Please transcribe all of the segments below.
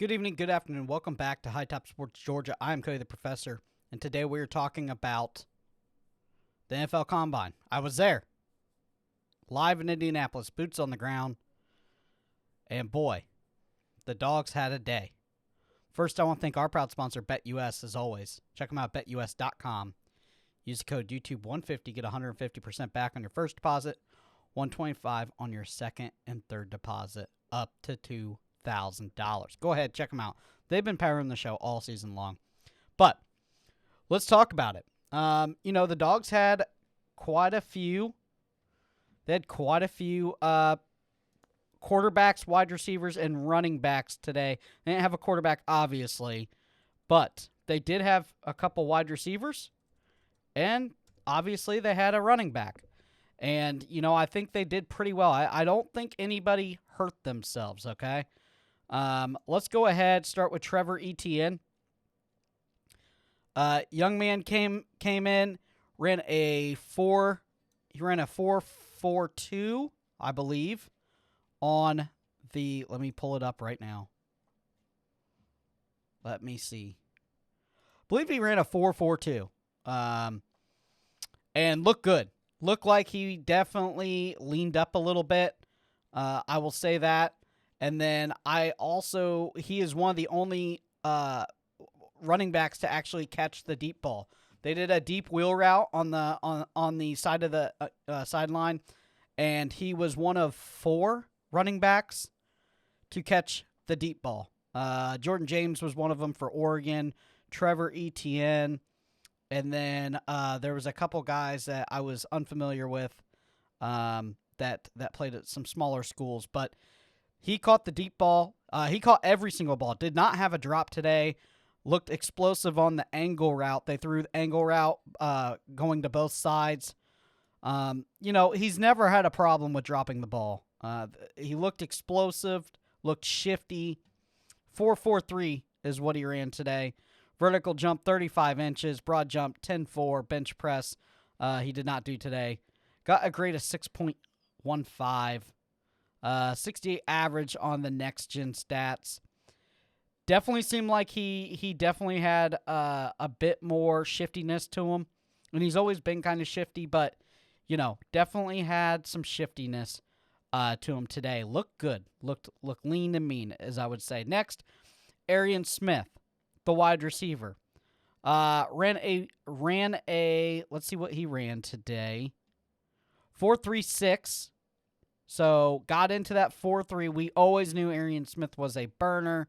Good evening, good afternoon. Welcome back to High Top Sports Georgia. I'm Cody the Professor, and today we are talking about the NFL Combine. I was there, live in Indianapolis, boots on the ground, and boy, the Dogs had a day. First, I want to thank our proud sponsor, BetUS, as always. Check them out at betus.com. Use the code YouTube150, get 150% back on your first deposit, 125 on your second and third deposit, up to $2,000. Go ahead, check them out. They've been powering the show all season long. But let's talk about it. The Dogs had quite a few. They had quite a few quarterbacks, wide receivers, and running backs today. They didn't have a quarterback, obviously, but they did have a couple wide receivers, and obviously they had a running back. And, I think they did pretty well. I don't think anybody hurt themselves, okay? Let's go ahead, start with Trevor Etienne. Young man came in, ran a 4.42, I believe, on the, let me pull it up right now. Let me see. I believe he ran a 4.42. And looked good. Looked like he definitely leaned up a little bit. I will say that. And then he is one of the only running backs to actually catch the deep ball. They did a deep wheel route on the side of the sideline, and he was one of 4 running backs to catch the deep ball. Jordan James was one of them for Oregon, Trevor Etienne, and then there was a couple guys that I was unfamiliar with that played at some smaller schools, but he caught the deep ball. He caught every single ball. Did not have a drop today. Looked explosive on the angle route. They threw the angle route going to both sides. He's never had a problem with dropping the ball. He looked explosive, looked shifty. 4.43 is what he ran today. Vertical jump 35 inches, broad jump 10.4, bench press he did not do today. Got a grade of 6.15. 68 average on the next gen stats. Definitely seemed like he definitely had a bit more shiftiness to him. And he's always been kind of shifty, but, definitely had some shiftiness to him today. Looked good. Looked lean and mean, as I would say. Next, Arian Smith, the wide receiver. Ran a let's see what he ran today. 4.36. So got into that 4.3. We always knew Arian Smith was a burner.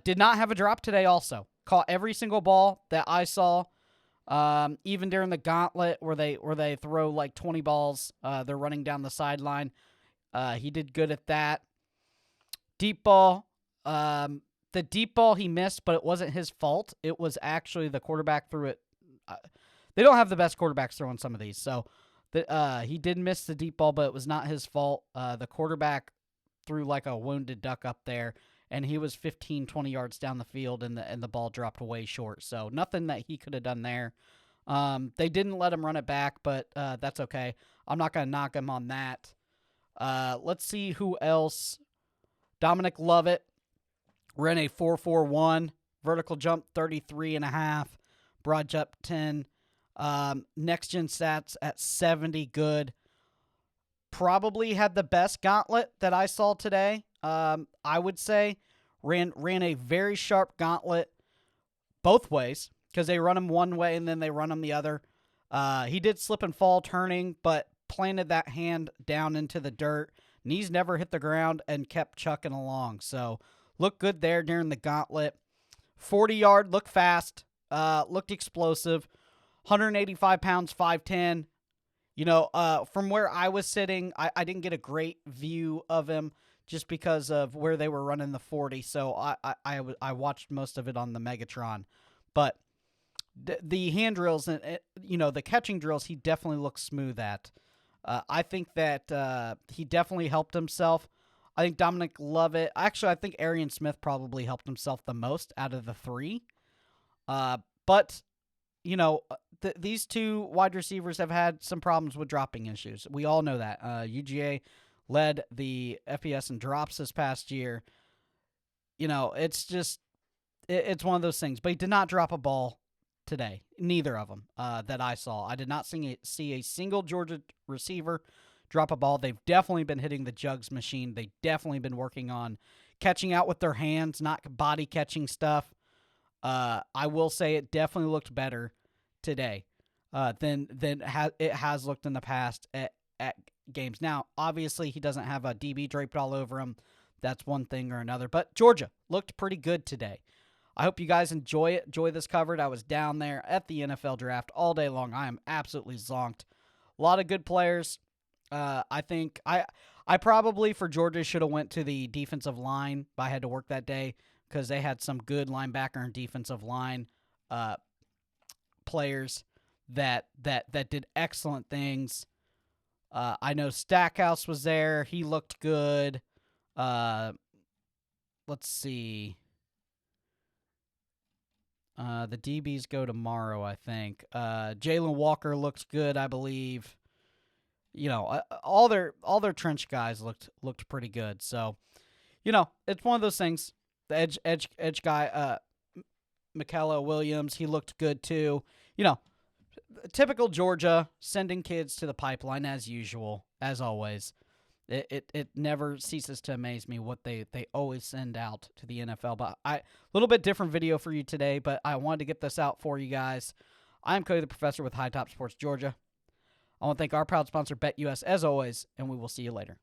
Did not have a drop today also. Caught every single ball that I saw. Even during the gauntlet where they throw like 20 balls, they're running down the sideline. He did good at that. Deep ball. The deep ball he missed, but it wasn't his fault. It was actually the quarterback threw it. They don't have the best quarterbacks throwing some of these, so he did miss the deep ball, but it was not his fault. The quarterback threw like a wounded duck up there, and he was 15, 20 yards down the field, and the ball dropped way short. So nothing that he could have done there. They didn't let him run it back, but that's okay. I'm not going to knock him on that. Let's see who else. Dominic Lovett ran a 4.41. Vertical jump 33.5. Broad jump 10. Next gen stats at 70, good. Probably had the best gauntlet that I saw today. I would say ran a very sharp gauntlet both ways because they run him one way and then they run him the other. He did slip and fall turning, but planted that hand down into the dirt. Knees never hit the ground and kept chucking along. So looked good there during the gauntlet. 40-yard, looked fast, looked explosive. 185 pounds, 5'10". From where I was sitting, I didn't get a great view of him just because of where they were running the 40. So I watched most of it on the Megatron. But the hand drills and, the catching drills, he definitely looks smooth at. I think that he definitely helped himself. I think Dominic Lovett, actually, I think Arian Smith probably helped himself the most out of the 3. But these 2 wide receivers have had some problems with dropping issues. We all know that. UGA led the FBS in drops this past year. It's just it's one of those things. But he did not drop a ball today. Neither of them that I saw. I did not see a single Georgia receiver drop a ball. They've definitely been hitting the jugs machine. They've definitely been working on catching out with their hands, not body catching stuff. I will say it definitely looked better today than it has looked in the past at games. Now, obviously, he doesn't have a DB draped all over him. That's one thing or another. But Georgia looked pretty good today. I hope you guys enjoy this coverage. I was down there at the NFL draft all day long. I am absolutely zonked. A lot of good players. I think I probably for Georgia should have went to the defensive line, but I had to work that day because they had some good linebacker and defensive line players that did excellent things. I know Stackhouse was there. He looked good. Let's see. The DBs go tomorrow, I think. Jalen Walker looked good, I believe. All their trench guys looked pretty good. So, it's one of those things. The edge guy, Michaela Williams, he looked good too. Typical Georgia, sending kids to the pipeline as usual, as always. It never ceases to amaze me what they always send out to the NFL. But a little bit different video for you today, but I wanted to get this out for you guys. I'm Cody the Professor with High Top Sports Georgia. I want to thank our proud sponsor, BetUS, as always, and we will see you later.